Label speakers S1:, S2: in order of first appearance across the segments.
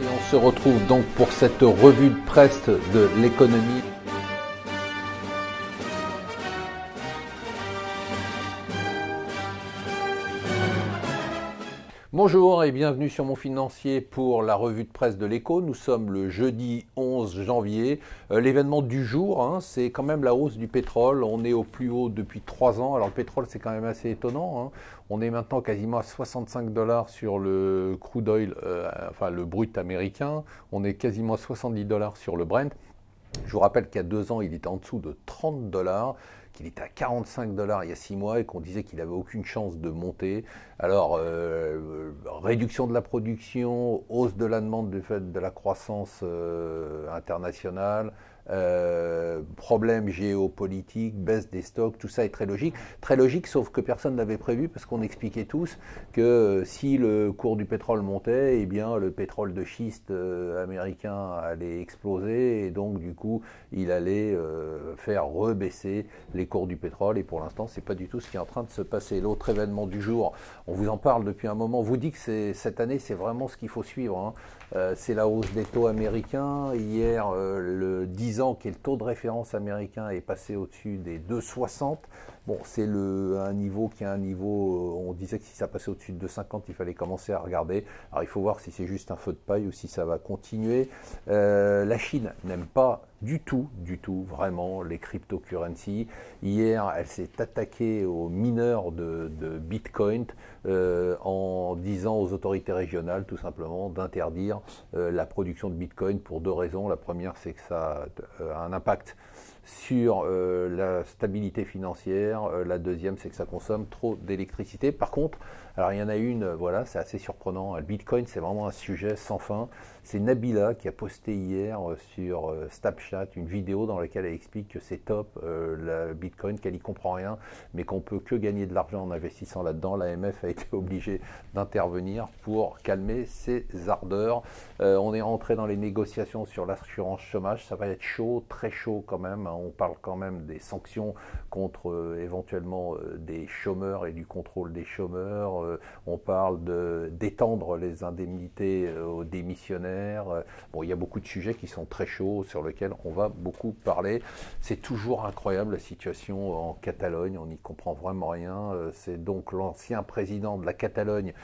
S1: Et on se retrouve donc pour cette revue de presse de l'économie. Bonjour et bienvenue sur Mon Financier pour la revue de presse de l'Écho. Nous sommes le jeudi 11 janvier. L'événement du jour, c'est quand même la hausse du pétrole. On est au plus haut depuis 3 ans. Alors le pétrole, c'est quand même assez étonnant. On est maintenant quasiment à 65 $ sur le crude oil, enfin le brut américain. On est quasiment à 70 $ sur le Brent. Je vous rappelle qu'il y a 2 ans, il était en dessous de 30 $, qu'il était à 45 $ il y a 6 mois et qu'on disait qu'il n'avait aucune chance de monter. Alors, réduction de la production, hausse de la demande du fait de la croissance internationale, problème géopolitique, baisse des stocks, tout ça est très logique. Très logique, sauf que personne n'avait prévu parce qu'on expliquait tous que si le cours du pétrole montait, eh bien le pétrole de schiste américain allait exploser et donc du coup il allait faire rebaisser les cours du pétrole et pour l'instant c'est pas du tout ce qui est en train de se passer. L'autre événement du jour, on vous en parle depuis un moment, on vous dit que cette année c'est vraiment ce qu'il faut suivre. C'est la hausse des taux américains. Hier, le 10 ans, qui est le taux de référence américain, est passé au-dessus des 2,60. Bon, c'est un niveau qui est un niveau, on disait que si ça passait au-dessus de 2,50, il fallait commencer à regarder. Alors il faut voir si c'est juste un feu de paille ou si ça va continuer. La Chine n'aime pas du tout, vraiment, les cryptocurrencies. Hier, elle s'est attaquée aux mineurs de Bitcoin en disant aux autorités régionales, tout simplement, d'interdire la production de Bitcoin pour 2 raisons. La première, c'est que ça a un impact sur la stabilité financière. La deuxième, c'est que ça consomme trop d'électricité. Par contre, alors il y en a une, voilà, c'est assez surprenant. Le Bitcoin, c'est vraiment un sujet sans fin. C'est Nabila qui a posté hier sur Snapchat une vidéo dans laquelle elle explique que c'est top, le Bitcoin, qu'elle n'y comprend rien, mais qu'on peut que gagner de l'argent en investissant là-dedans. L'AMF a été obligée d'intervenir pour calmer ses ardeurs. On est rentré dans les négociations sur l'assurance chômage. Ça va être chaud, très chaud quand même. On parle quand même des sanctions contre éventuellement des chômeurs et du contrôle des chômeurs. On parle d'étendre les indemnités aux démissionnaires. Bon, il y a beaucoup de sujets qui sont très chauds sur lesquels on va beaucoup parler. C'est toujours incroyable la situation en Catalogne. On n'y comprend vraiment rien. C'est donc l'ancien président de la Catalogne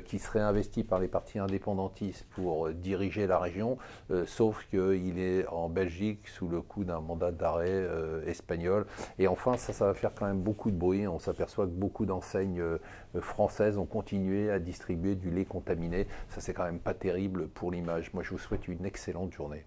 S1: qui serait investi par les partis indépendantistes pour diriger la région, sauf qu'il est en Belgique sous le coup d'un mandat d'arrêt espagnol. Et enfin, ça va faire quand même beaucoup de bruit. On s'aperçoit que beaucoup d'enseignes françaises ont continué à distribuer du lait contaminé. Ça, c'est quand même pas terrible pour l'image. Moi, je vous souhaite une excellente journée.